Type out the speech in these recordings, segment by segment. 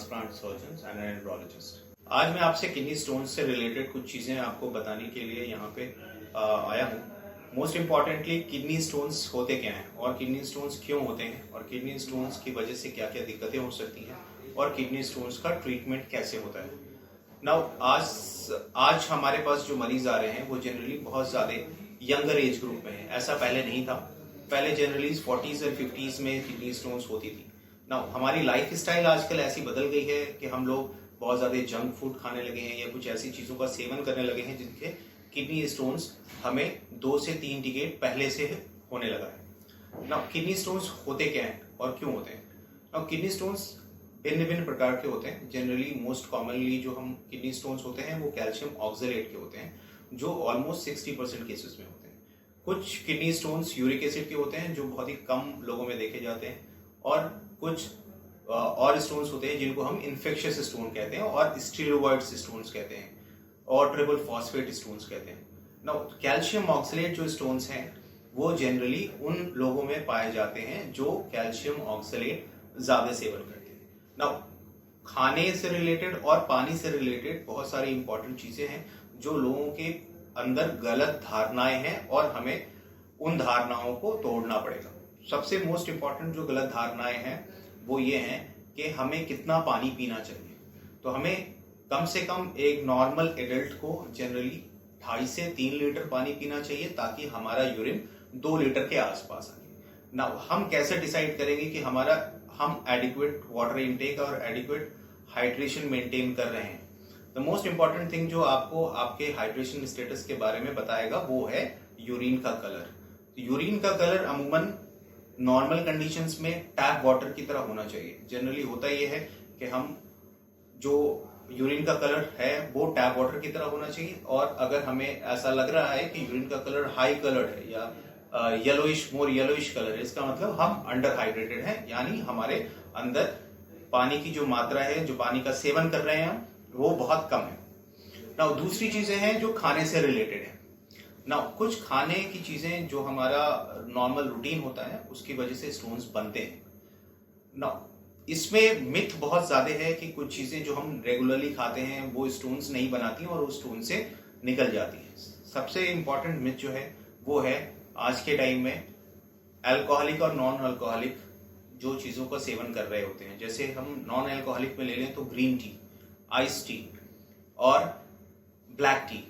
Transplant surgeon and andrologist. आज मैं आपसे किडनी स्टोन से रिलेटेड कुछ चीजें आपको बताने के लिए यहाँ पे आया हूँ। मोस्ट इम्पॉर्टेंटली किडनी स्टोन्स होते क्या हैं और किडनी स्टोन्स क्यों होते हैं और किडनी स्टोन्स की वजह से क्या क्या दिक्कतें हो सकती हैं और किडनी स्टोन्स का ट्रीटमेंट कैसे होता है। नाउ आज हमारे पास जो मरीज आ रहे हैं वो जनरली बहुत ज्यादा यंगर एज ग्रुप में है। ऐसा पहले नहीं था। पहले जनरली 40s और 50s में किडनी स्टोन्स होती थी। नाउ हमारी लाइफ स्टाइल आजकल ऐसी बदल गई है कि हम लोग बहुत ज्यादा जंक फूड खाने लगे हैं या कुछ ऐसी चीजों का सेवन करने लगे हैं जिनके किडनी स्टोन्स हमें 2 से 3 डिकेड पहले से होने लगा है। नाउ किडनी स्टोन्स होते क्या हैं और क्यों होते हैं। नाउ किडनी स्टोन्स भिन्न भिन्न प्रकार के होते हैं। जनरली मोस्ट कॉमनली जो हम किडनी स्टोन्स होते हैं वो कैल्शियम ऑक्सलेट के होते हैं जो ऑलमोस्ट 60% केसेस में होते हैं। कुछ किडनी स्टोन्स यूरिक एसिड के होते हैं जो बहुत ही कम लोगों में देखे जाते हैं और कुछ और स्टोन्स होते हैं जिनको हम इन्फेक्शियस स्टोन कहते हैं और स्टीरोइड्स स्टोन्स कहते हैं और ट्रिपल फॉस्फेट स्टोन्स कहते हैं। नाउ कैल्शियम ऑक्सलेट जो स्टोन्स हैं वो जनरली उन लोगों में पाए जाते हैं जो कैल्शियम ऑक्सलेट ज्यादा सेवन करते हैं। नाउ खाने से रिलेटेड और पानी से रिलेटेड बहुत सारी इंपॉर्टेंट चीजें हैं जो लोगों के अंदर गलत धारणाएं हैं और हमें उन धारणाओं को तोड़ना पड़ेगा। सबसे मोस्ट इंपॉर्टेंट जो गलत धारणाएं हैं वो ये हैं कि हमें कितना पानी पीना चाहिए। तो हमें कम से कम एक नॉर्मल एडल्ट को जनरली 2.5 से 3 लीटर पानी पीना चाहिए ताकि हमारा यूरिन 2 लीटर के आसपास आए। ना हम कैसे डिसाइड करेंगे कि हम एडिक्वेट वाटर इनटेक और एडिक्वेट हाइड्रेशन मेंटेन कर रहे हैं। द मोस्ट इंपॉर्टेंट थिंग जो आपको आपके हाइड्रेशन स्टेटस के बारे में बताएगा वो है यूरिन का कलर। यूरिन का कलर अमूमन नॉर्मल कंडीशंस में टैप वाटर की तरह होना चाहिए। जनरली होता यह है कि हम जो यूरिन का कलर है वो टैप वाटर की तरह होना चाहिए और अगर हमें ऐसा लग रहा है कि यूरिन का कलर हाई कलर्ड है या येलोइश कलर है, इसका मतलब हम अंडर हाइड्रेटेड हैं, यानी हमारे अंदर पानी की जो मात्रा है, जो पानी का सेवन कर रहे हैं वो बहुत कम है। नाउ दूसरी चीजें हैं जो खाने से रिलेटेड है। नाउ कुछ खाने की चीजें जो हमारा नॉर्मल रूटीन होता है उसकी वजह से स्टोन्स बनते हैं। नाउ इसमें मिथ बहुत ज्यादा है कि कुछ चीजें जो हम रेगुलरली खाते हैं वो स्टोन्स नहीं बनाती और वो स्टोन से निकल जाती है। सबसे इंपॉर्टेंट मिथ जो है वो है आज के टाइम में अल्कोहलिक और नॉन अल्कोहलिक जो चीजों का सेवन कर रहे होते हैं। जैसे हम नॉन अल्कोहलिक में ले लें तो ग्रीन टी, आइस टी और ब्लैक टी,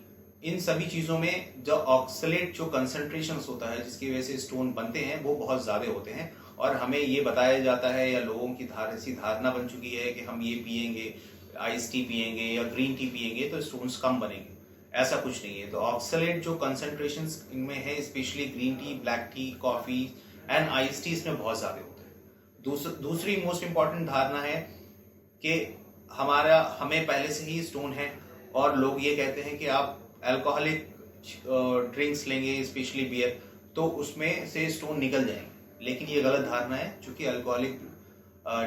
इन सभी चीजों में जो ऑक्सलेट जो कंसंट्रेशन होता है जिसकी वजह से स्टोन बनते हैं वो बहुत ज्यादा होते हैं और हमें ये बताया जाता है या लोगों की ऐसी धारणा बन चुकी है कि हम ये पिएंगे, आइस टी पिएंगे या ग्रीन टी पिएंगे तो स्टोन्स कम बनेंगे। ऐसा कुछ नहीं है। तो ऑक्सलेट जो कंसंट्रेशन इनमें है, specially green tea, black T, coffee and ice tea, इसमें बहुत ज्यादा होते हैं। दूसरी मोस्ट इंपॉर्टेंट धारणा है कि हमें पहले से ही स्टोन है और लोग ये कहते हैं कि आप अल्कोहलिक ड्रिंक्स लेंगे, स्पेशली बियर, तो उसमें से स्टोन निकल जाएंगे। लेकिन ये गलत धारणा है क्योंकि अल्कोहलिक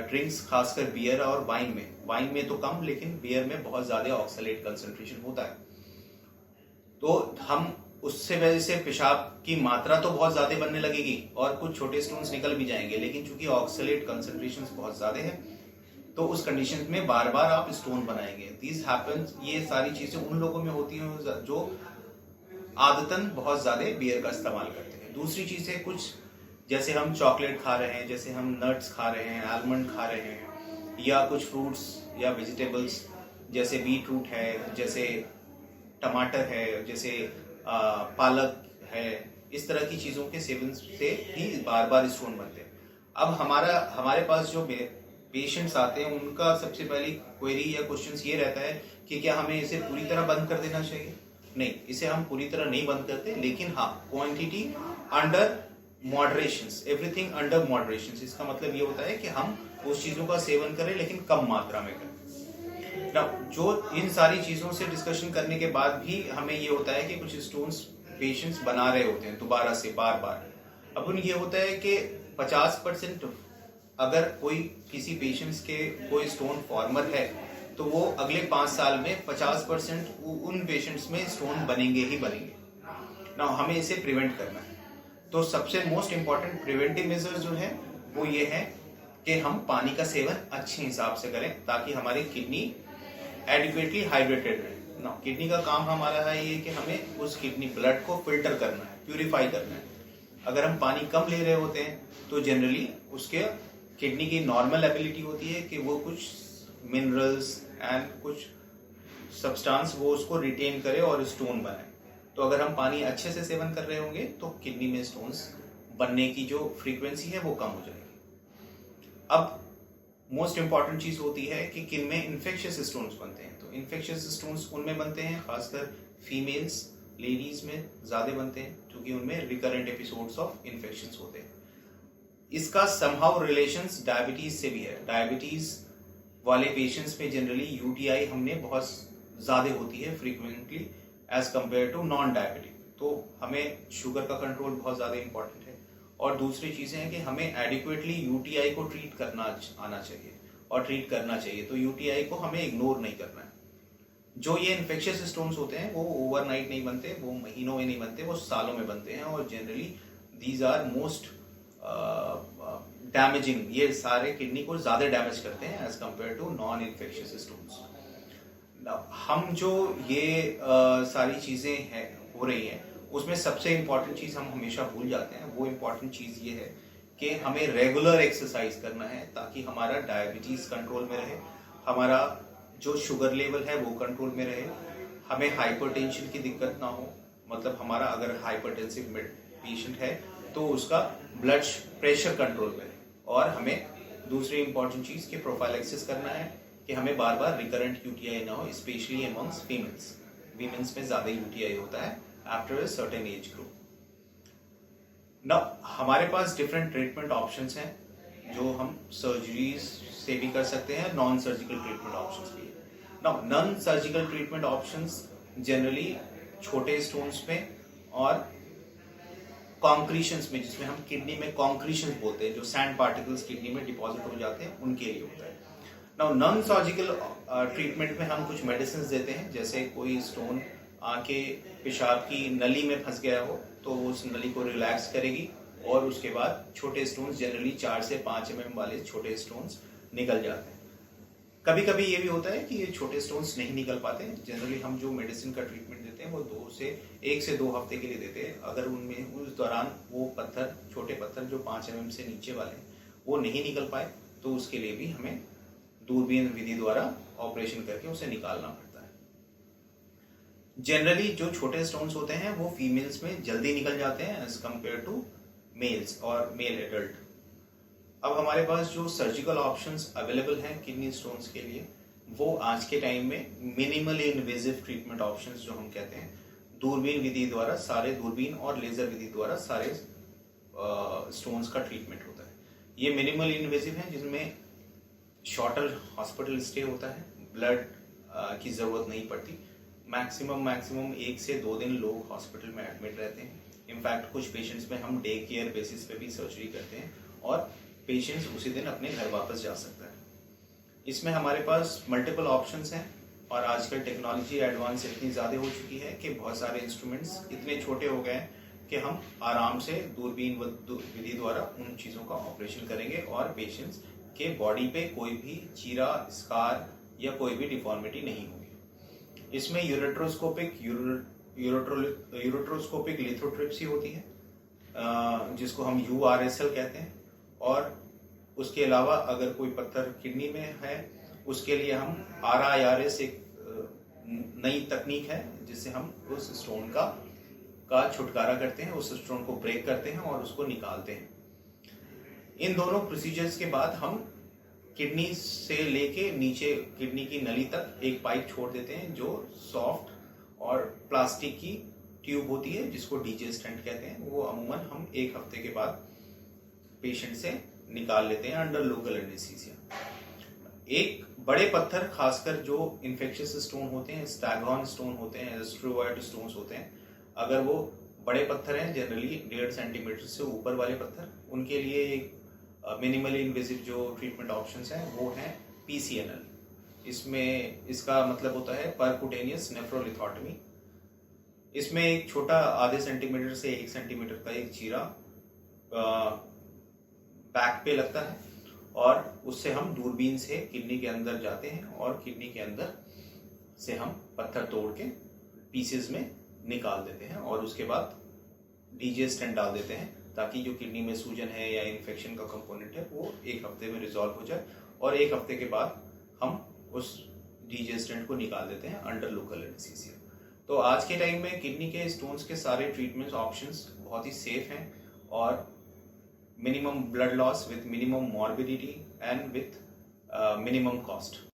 ड्रिंक्स खासकर बियर और वाइन में तो कम, लेकिन बियर में बहुत ज्यादा ऑक्सलेट कंसंट्रेशन होता है। तो हम उससे वजह से पेशाब की मात्रा तो बहुत ज्यादा बनने लगेगी और कुछ छोटे स्टोन्स निकल भी जाएंगे, लेकिन चूंकि ऑक्सलेट कंसंट्रेशन बहुत ज्यादा है तो उस कंडीशन में बार बार आप स्टोन बनाएंगे। दिस हैपेंस, ये सारी चीजें उन लोगों में होती हैं जो आदतन बहुत ज्यादा बियर का इस्तेमाल करते हैं। दूसरी चीजें कुछ जैसे हम चॉकलेट खा रहे हैं, जैसे हम नट्स खा रहे हैं, आलमंड खा रहे हैं या कुछ फ्रूट्स या वेजिटेबल्स जैसे बीट रूट है, जैसे टमाटर है, जैसे पालक है, इस तरह की चीजों के सेवन से ही बार बार स्टोन बनते हैं। अब हमारे पास जो पेशेंट्स आते हैं उनका सबसे पहली क्वेरी या क्वेश्चन ये रहता है कि क्या हमें इसे पूरी तरह बंद कर देना चाहिए। नहीं, इसे हम पूरी तरह नहीं बंद करते, लेकिन हाँ, quantity under moderation, everything under moderation. इसका मतलब ये होता है कि हम उस चीजों का सेवन करें लेकिन कम मात्रा में करें। जो इन सारी चीजों से डिस्कशन करने के बाद भी हमें ये होता है कि कुछ स्टोन्स पेशेंट्स बना रहे होते हैं दोबारा से बार बार। अब उन ये होता है कि 50% अगर किसी पेशेंट्स के कोई स्टोन फॉर्मर है तो वो अगले 5 साल में 50% उन पेशेंट्स में स्टोन बनेंगे ही बनेंगे। ना हमें इसे प्रिवेंट करना है। तो सबसे मोस्ट इंपॉर्टेंट प्रिवेंटिव मेजर्स जो है वो ये है कि हम पानी का सेवन अच्छे हिसाब से करें ताकि हमारी किडनी एडिक्वेटली हाइड्रेटेड रहे ना। किडनी का काम हमारा है ये कि हमें उस किडनी ब्लड को फिल्टर करना है, प्यूरिफाई करना है। अगर हम पानी कम ले रहे होते हैं तो जनरली उसके किडनी की नॉर्मल एबिलिटी होती है कि वो कुछ मिनरल्स एंड कुछ सब्सटेंस वो उसको रिटेन करे और स्टोन बनाए। तो अगर हम पानी अच्छे से सेवन कर रहे होंगे तो किडनी में स्टोन्स बनने की जो फ्रीक्वेंसी है वो कम हो जाएगी। अब मोस्ट इंपॉर्टेंट चीज होती है कि किन में इन्फेक्शियस स्टोन्स बनते हैं। तो इन्फेक्शियस स्टोन्स उनमें बनते हैं, खासकर फीमेल्स लेडीज में ज्यादा बनते हैं क्योंकि उनमें रिकरेंट एपिसोड्स ऑफ इन्फेक्शंस होते हैं। इसका समहाउ रिलेशंस डायबिटीज से भी है। डायबिटीज वाले पेशेंट्स में जनरली यूटीआई हमने बहुत ज्यादा होती है frequently as compare to non diabetic. तो हमें शुगर का कंट्रोल बहुत ज्यादा इंपॉर्टेंट है। और दूसरी चीजें हैं कि हमें एडिक्वेटली यूटीआई को ट्रीट करना आना चाहिए और ट्रीट करना चाहिए। तो यूटीआई को हमें इग्नोर नहीं करना है। जो ये इन्फेक्शियस स्टोन्स होते हैं वो ओवरनाइट नहीं बनते, वो महीनों में नहीं बनते, वो सालों में बनते हैं। और generally these are most damaging. ये सारे किडनी को ज्यादा डैमेज करते हैं as compare to non infectious stones. हम जो ये सारी चीजें हैं हो रही हैं उसमें सबसे इंपॉर्टेंट चीज हम हमेशा भूल जाते हैं। वो इंपॉर्टेंट चीज ये है कि हमें रेगुलर एक्सरसाइज करना है ताकि हमारा डायबिटीज कंट्रोल में रहे, हमारा जो शुगर लेवल है वो कंट्रोल में रहे, हमें हाइपरटेंशन की दिक्कत ना हो। मतलब हमारा अगर हाइपरटेंसिव पेशेंट है तो उसका ब्लड प्रेशर कंट्रोल में रहे। और हमें दूसरी इंपॉर्टेंट चीज की प्रोफाइलैक्सिस करना है कि हमें बार बार रिकरेंट यूटीआई ना हो, स्पेशली अमंग्स फीमेल्स। वीमेंस में ज्यादा यूटीआई होता है after a certain age group. ना हमारे पास डिफरेंट ट्रीटमेंट ऑप्शंस हैं जो हम सर्जरीज से भी कर सकते हैं, नॉन सर्जिकल ट्रीटमेंट ऑप्शंस भी है। ना non surgical treatment options generally छोटे स्टोन्स में और कॉन्क्रीशंस में, जिसमें हम किडनी में कॉन्क्रीशंस बोलते हैं, जो सैंड पार्टिकल्स किडनी में डिपॉजिट हो जाते हैं, उनके लिए होता है। नाउ नॉन सर्जिकल ट्रीटमेंट में हम कुछ मेडिसिन देते हैं। जैसे कोई स्टोन आके पेशाब की नली में फंस गया हो तो उस नली को रिलैक्स करेगी और उसके बाद छोटे स्टोन्स, जनरली 4 से 5 mm वाले छोटे स्टोन्स निकल जाते हैं। कभी कभी ये भी होता है कि ये छोटे स्टोन्स नहीं निकल पाते। जनरली हम जो मेडिसिन का ट्रीटमेंट देते हैं वो 1 से 2 हफ्ते के लिए देते हैं। अगर उनमें उस दौरान वो पत्थर, छोटे पत्थर जो 5 mm से नीचे वाले हैं वो नहीं निकल पाए तो उसके लिए भी हमें दूरबीन विधि द्वारा ऑपरेशन करके उसे निकालना पड़ता है। जनरली जो छोटे स्टोन्स होते हैं वो फीमेल्स में जल्दी निकल जाते हैं एज कंपेयर टू मेल्स और मेल एडल्ट। अब हमारे पास जो सर्जिकल ऑप्शंस अवेलेबल हैं किडनी स्टोन्स के लिए वो आज के टाइम में मिनिमली इन्वेजिव ट्रीटमेंट ऑप्शंस जो हम कहते हैं, दूरबीन विधि द्वारा सारे, दूरबीन और लेजर विधि द्वारा सारे स्टोन्स का ट्रीटमेंट होता है। ये मिनिमल इन्वेजिव है जिसमें शॉर्टर हॉस्पिटल स्टे होता है, ब्लड की जरूरत नहीं पड़ती। मैक्सिमम 1 से 2 दिन लोग हॉस्पिटल में एडमिट रहते हैं। इनफैक्ट कुछ पेशेंट्स में हम डे केयर बेसिस पे भी सर्जरी करते हैं और पेशेंट्स उसी दिन अपने घर वापस जा सकता है। इसमें हमारे पास मल्टीपल ऑप्शंस हैं और आजकल टेक्नोलॉजी एडवांस इतनी ज़्यादा हो चुकी है कि बहुत सारे इंस्ट्रूमेंट्स इतने छोटे हो गए हैं कि हम आराम से दूरबीन विधि द्वारा उन चीज़ों का ऑपरेशन करेंगे और पेशेंट्स के बॉडी पे कोई भी चीरा, स्कार या कोई भी डिफॉर्मिटी नहीं होगी। इसमें यूरोट्रोस्कोपिक लिथोट्रिप्सी होती है जिसको हम URSL कहते हैं। और उसके अलावा अगर कोई पत्थर किडनी में है उसके लिए हम RIRS एक नई तकनीक है जिससे हम उस स्टोन का छुटकारा करते हैं, उस स्टोन को ब्रेक करते हैं और उसको निकालते हैं। इन दोनों प्रोसीजर्स के बाद हम किडनी से लेके नीचे किडनी की नली तक एक पाइप छोड़ देते हैं जो सॉफ्ट और प्लास्टिक की ट्यूब होती है जिसको DJ स्टेंट कहते हैं। वो अमूमन हम 1 हफ्ते के बाद पेशेंट से निकाल लेते हैं अंडर लोकल एनेस्थीसिया। एक बड़े पत्थर, खासकर जो इन्फेक्शियस स्टोन होते हैं, स्टैगॉन स्टोन होते हैं, एस्ट्रोवाइड स्टोन्स होते हैं, अगर वो बड़े पत्थर हैं, जनरली 1.5 सेंटीमीटर से ऊपर वाले पत्थर, उनके लिए एक मिनिमली इन्वेजिव जो ट्रीटमेंट ऑप्शंस हैं वो हैं PCNL। इसमें इसका मतलब होता है परकुटेनियस नेफ्रोलिथोटमी। इसमें एक छोटा आधे सेंटीमीटर से 1 सेंटीमीटर का एक चीरा बैक पे लगता है और उससे हम दूरबीन से किडनी के अंदर जाते हैं और किडनी के अंदर से हम पत्थर तोड़ के पीसेस में निकाल देते हैं और उसके बाद डीजे स्टेंट डाल देते हैं ताकि जो किडनी में सूजन है या इन्फेक्शन का कंपोनेंट है वो 1 हफ्ते में रिजॉल्व हो जाए और 1 हफ्ते के बाद हम उस डीजे स्टेंट को निकाल देते हैं अंडर लोकल एनेस्थीसिया। तो आज के टाइम में किडनी के स्टोन्स के सारे ट्रीटमेंट ऑप्शंस बहुत ही सेफ हैं और minimum blood loss with minimum morbidity and with minimum cost.